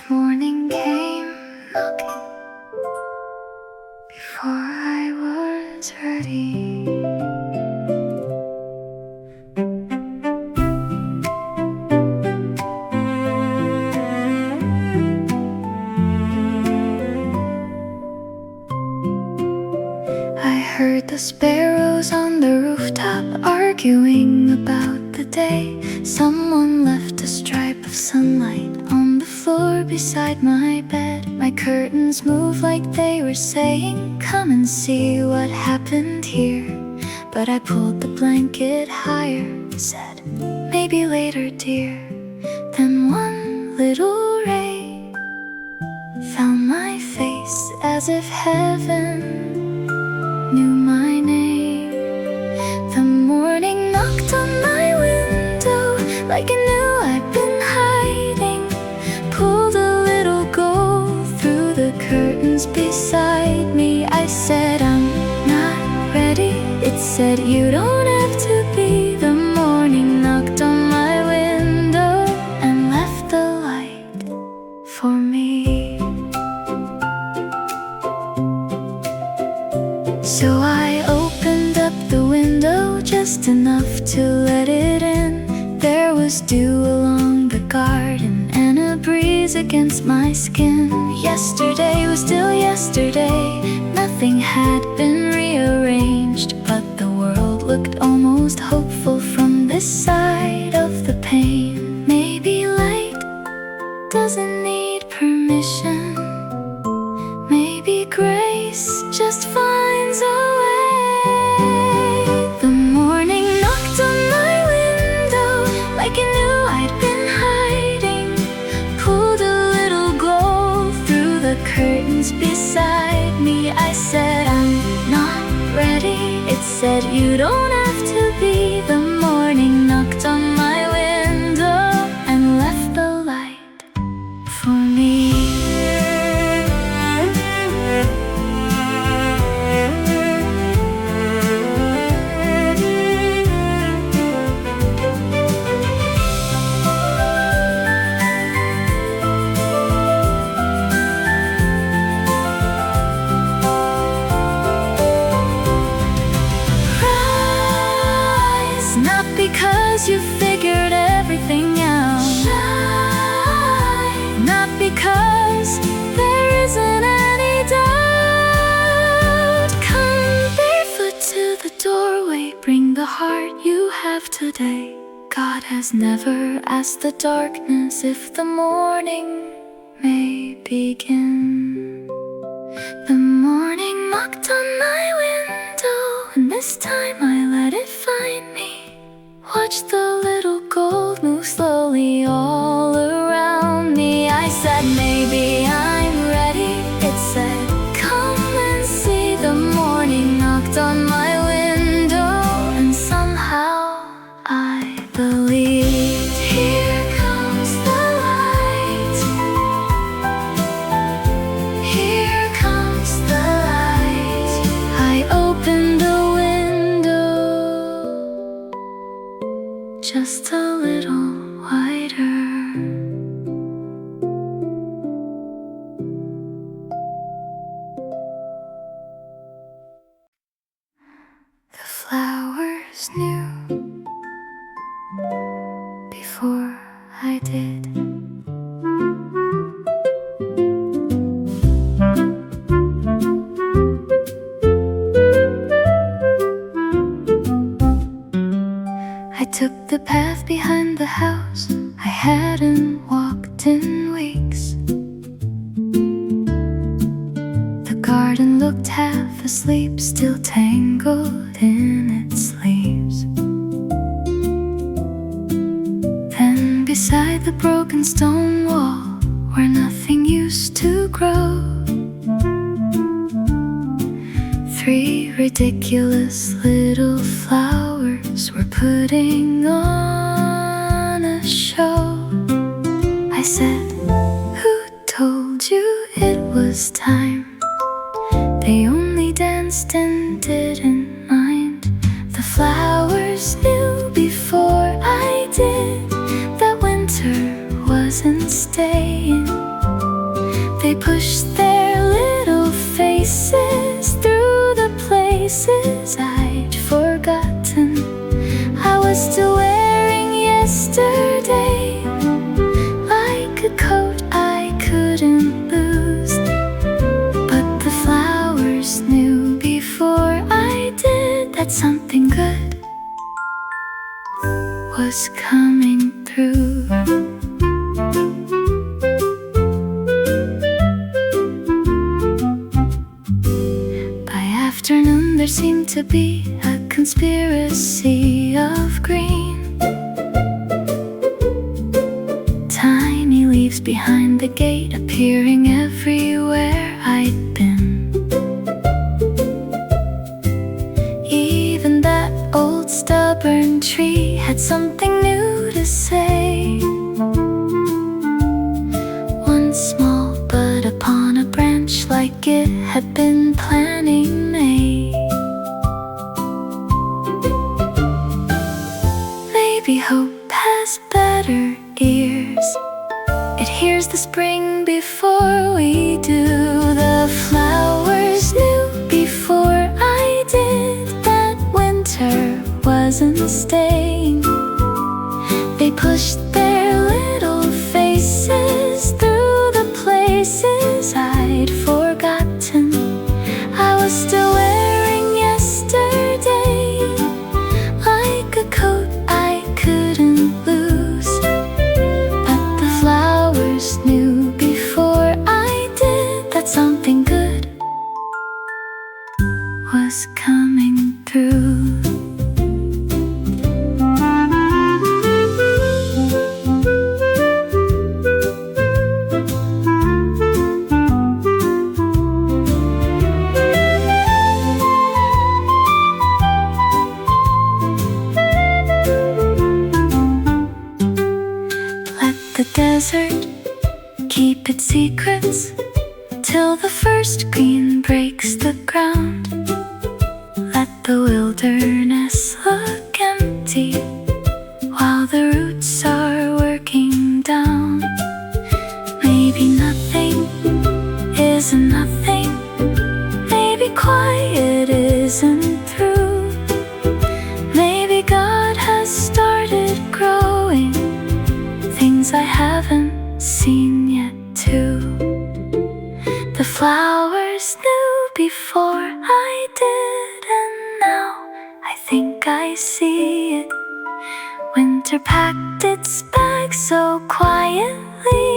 This morning came knocking before I was ready. I heard the sparrows on the rooftop arguing about the day. Someone left a stripe of sunlight on the floor beside my bed. My curtains moved like they were saying, "Come and see what happened here." But I pulled the blanket higher, said, "Maybe later, dear." Then one little ray found my face, as if heaven knew my name. The morning knocked on my window like it knew I'd been hiding. Pulled a little gold through the curtains beside me. I said, "I'm not ready." It said, "You don't have to be." The morning knocked on my window and left the light for me. So I opened up the window just enough to let it in. There was dew along the garden and a breeze against my skin. Yesterday was still yesterday. Nothing had been rearranged, but the world looked almost hopeful from this side of the pain. Maybe light doesn't need permission. Maybe grace just finds a way. The morning knocked on my window like it knew I'd been hiding. Pulled a little gold through the curtains beside me. I said, "I'm not ready." It said, "You don't have to be." The morning knocked on my window and left the light for me. Not because you figured everything out. Shine. Not because there isn't any doubt. Come barefoot to the doorway. Bring the heart you have today. God has never asked the darkness if the morning may begin. The morning knocked on my window, and this time I let it find me. Watch the little gold move slowly all around me. I said, "Maybe I'm ready." It said, "Come and see." The morning knocked on my window, and somehow I believed. Here comes the light. Here comes the light. I opened the window just a little wider. The flowers knew before I did. I took the path behind the house. I hadn't walked in weeks. The garden looked half asleep, still tangled in its leaves. Then beside the broken stone wall, where nothing used to grow, 3 ridiculous little flowers were putting on a show. I said, "Who told you it was time?" They only danced and didn't mind. The flowers knew before I did that winter wasn't staying. They pushed their little faces through the places I'd forgotten I was still wearing yesterday, like a coat I couldn't lose. But the flowers knew before I did that something good was coming through. By afternoon there seemed to be a conspiracy of green, tiny leaves behind the gate appearing everywhere I'd been. Even that old stubborn tree had something new to say. One small bud upon a branch, like it had been planning May. Maybe hope has better ears. It hears the spring before we do. The flowers knew before I did that winter wasn't staying. They pushed their little faces through the places I'd forgotten I was still wearing yesterday, like a coat I couldn't lose. But the flowers knew before I did that something good was coming through. The desert keep its secrets till the first green breaks the ground. Let the wilderness look empty while the roots are working down. Maybe nothing is nothing. Maybe quiet isn't through. Maybe God has started growing things I haven't seen yet too. The flowers knew before I did, and now I think I see it. Winter packed its bags so quietly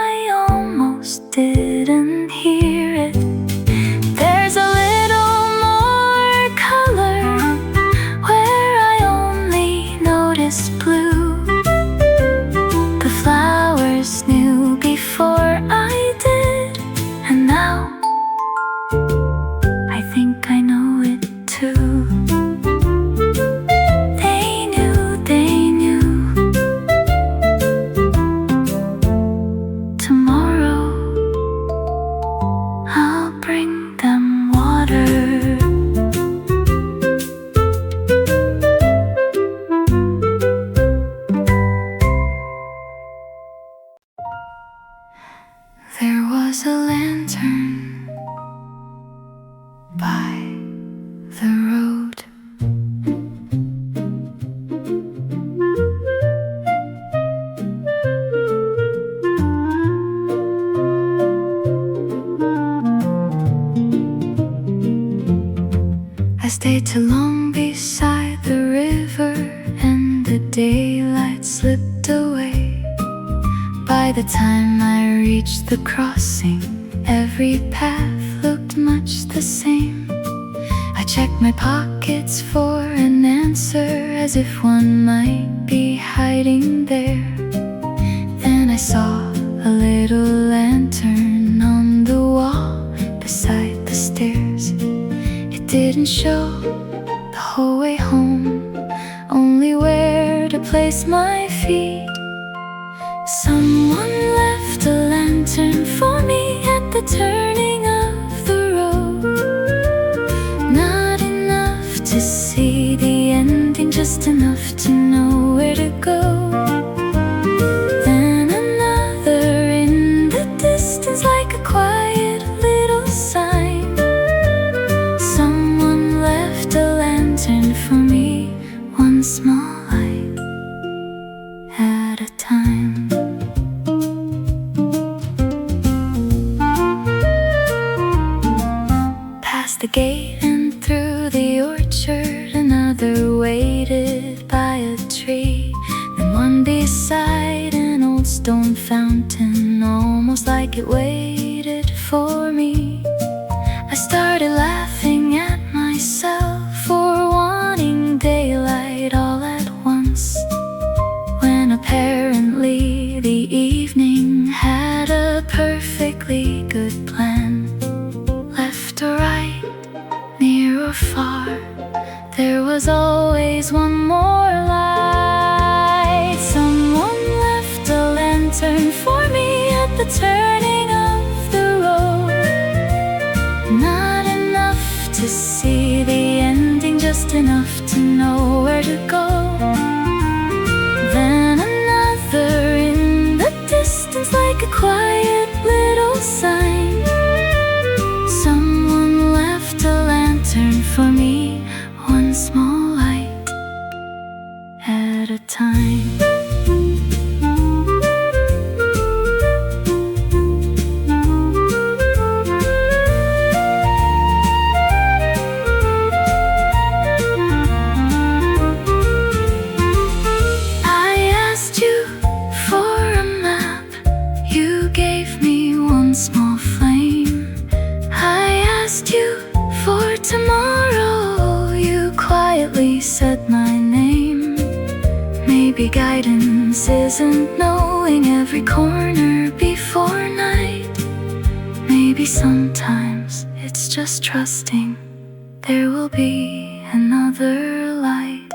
I almost didn't hear it. There's a little more color where I only noticed blue. Flowers knew before I did, and now I think I know it too. They knew. Tomorrow I'll bring them water. There was a lantern by the road. I stayed too long beside the river, and the daylight slipped away. By the time I reached the crossing, every path looked much the same. I checked my pockets for an answer, as if one might be hiding there. Then I saw a little lantern on the wall beside the stairs. It didn't show the whole way home, only where to place my feet. Someone left a lantern for me at the turning of the road. Not enough to see the ending, just enough to know where to go. Then another in the distance, like a quiet warm fountain, almost like it waited for me. I started laughing at myself for wanting daylight all at once, when apparently the evening had a perfectly good plan. Left or right, near or far, there was always one more light. Someone left a lantern for me at the turning of the road. Not enough to see the ending, just enough to know where to go. Then another in the distance, like a quiet little sign. Someone left a lantern for me, one small light at a time. I asked you for a map, you gave me one small flame. I asked you for tomorrow, you quietly said my name. Maybe guidance isn't knowing every corner before night. Maybe sometimes it's just trusting there will be another light.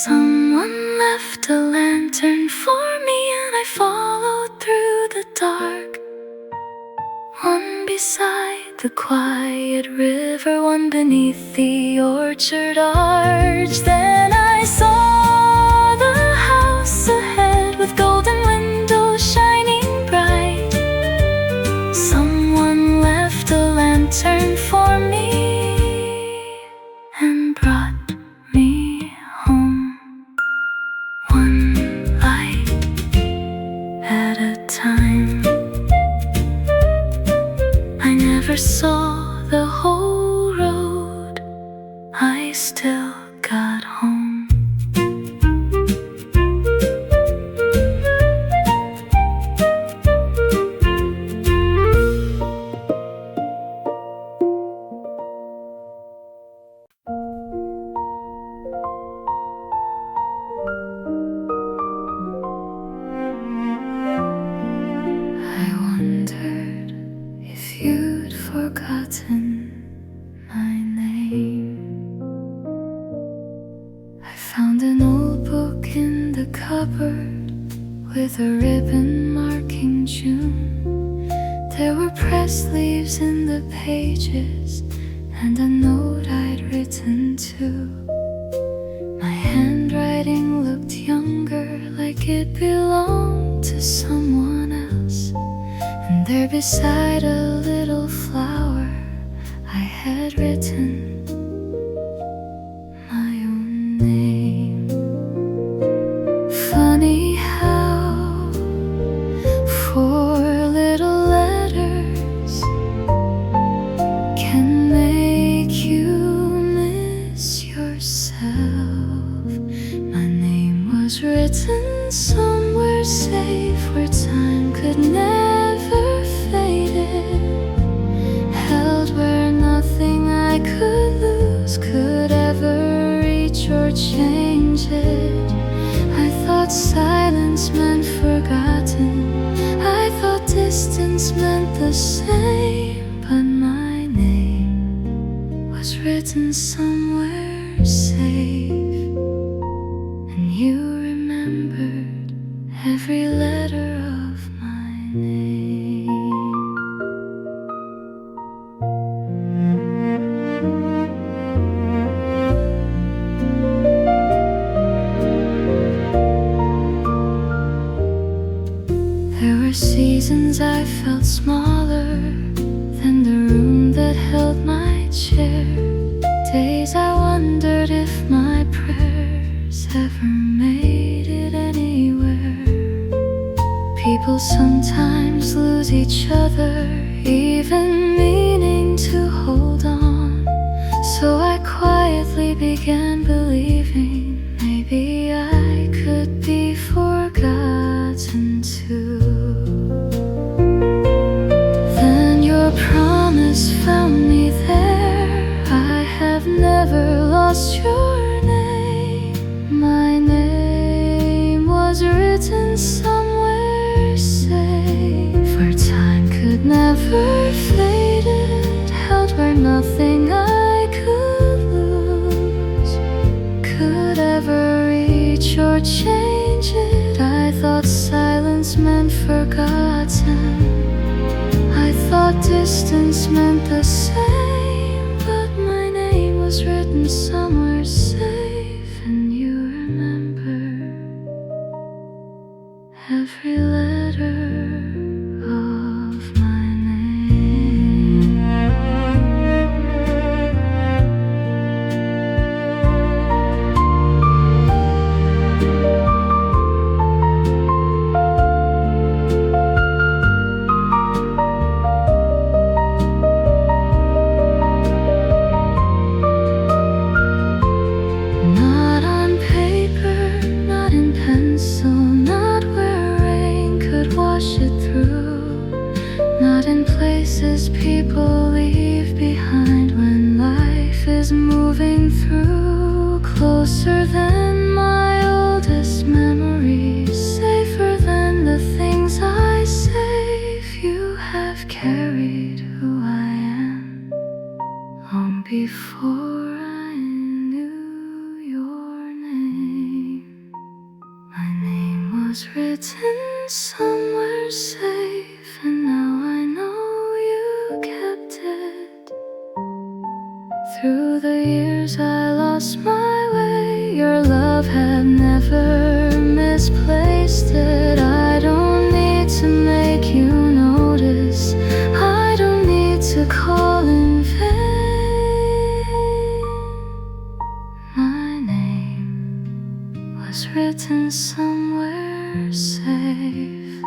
Someone left a lantern for me and I followed through the dark. One beside the quiet river, one beneath the orchard arch. Then I saw the house ahead with golden windows shining bright. Someone left a lantern for me and brought me home, one light at a time. I never saw the whole road, I still got home. I wondered if you'd forgotten my name. I found an old book in the cupboard with a ribbon marking June. There were pressed leaves in the pages and a note I'd written too. My handwriting looked younger, like it belonged to someone else. And there beside a little flower I had written my own name. Funny how 4 little letters can make you miss yourself. My name was written somewhere safe, where time could never fade it, held where nothing I could lose could ever reach or change it. I thought silence meant forgotten, I thought distance meant the same, but my name was written somewhere safe, and you remembered every letter of my name. There were seasons I felt smaller than the room that held my chair. Days I wondered if my prayers ever made it anywhere. People sometimes lose each other, even meaning to hold on. So I quietly began believing maybe I could be forgotten too. too. Then your promise found me there. I have never lost your name. My name was written somewhere safe, where time could never fade it, held where nothing I could lose could ever reach or change it. I thought silence meant forgotten, I thought distance meant the same, but my name was written somewhere safe, and you remember every letter of my name. Not on paper, not in pencil, not where rain could wash it through, not in places people leave behind when life is moving through. Closer than my oldest memories, safer than the things I save. You have carried who I am long before I knew your name. My name was written somewhere safe, and now I know you kept it. Through the years I lost my way, your love had never misplaced it. I don't need to make you notice, I don't need to call in vain. My name was written somewhere safe,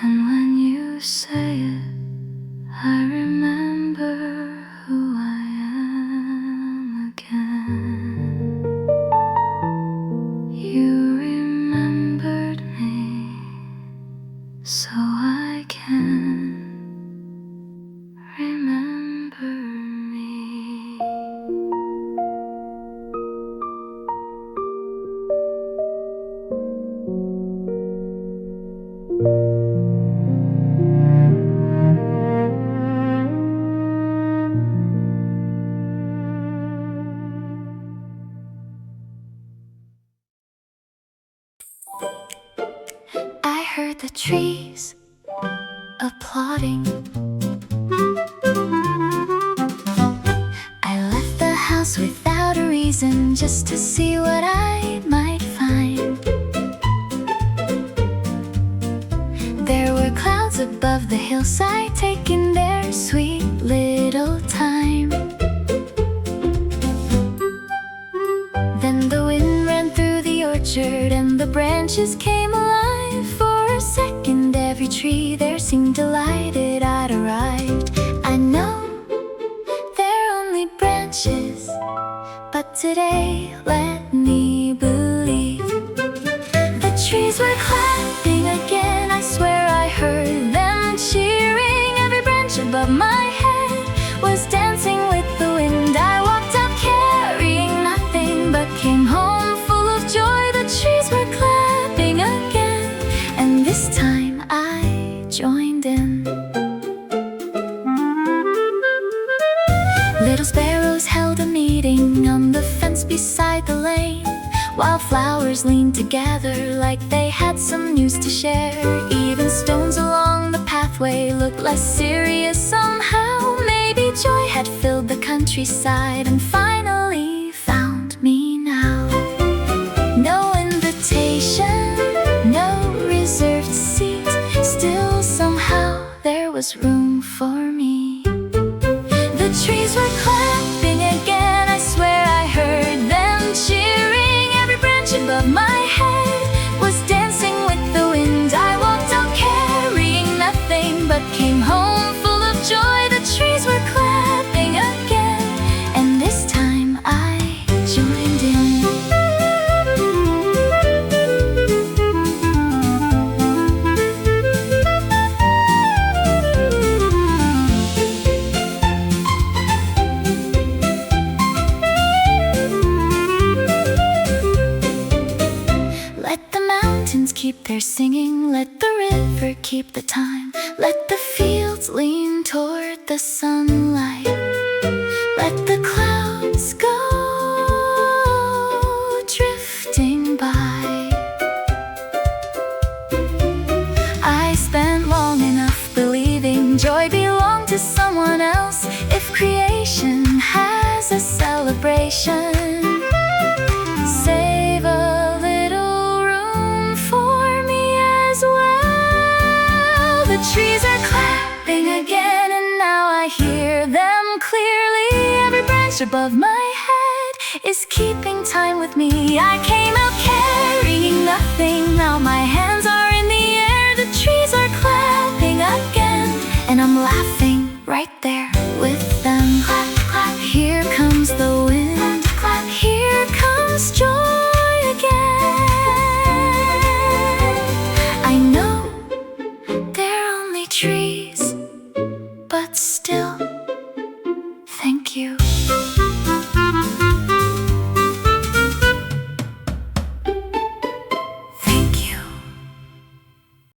and when you say it, I remember who I am again. You remembered me, so I can remember me. I heard the trees applauding. I left the house without a reason, just to see what I might find. There were clouds above the hillside, taking their sweet little time. Then the wind ran through the orchard, and the branches came alive. For a second, every tree there seemed delighted I'd arrived. I know they're only branches, but today let me believe. The trees were clapping again, I swear I heard them cheering. Every branch above my head was dancing with the wind. I walked up carrying nothing, but came home full of joy. The trees were clapping again, and this time I joined in. Little sparrows held a meeting on the fence beside the lane, while flowers leaned together like they had some news to share. Even stones along the pathway looked less serious somehow. Maybe joy had filled the countryside and finally found me now. No invitation, no reserved seat, still somehow there was room for me. The trees were clapping again, I swear I heard them cheering. Every branch above my head was dancing with the wind. I walked out carrying nothing, but came home full of joy. The trees were clapping again, and this time I joined in. the river keep the time. Let the fields lean toward the sunlight. Let the clouds go drifting by. I spent long enough believing joy belonged to someone else. If creation has a celebration, save a little room for me as well. The trees are clapping again, and now I hear them clearly. Every branch above my head is keeping time with me. I came out carrying nothing, now my hands are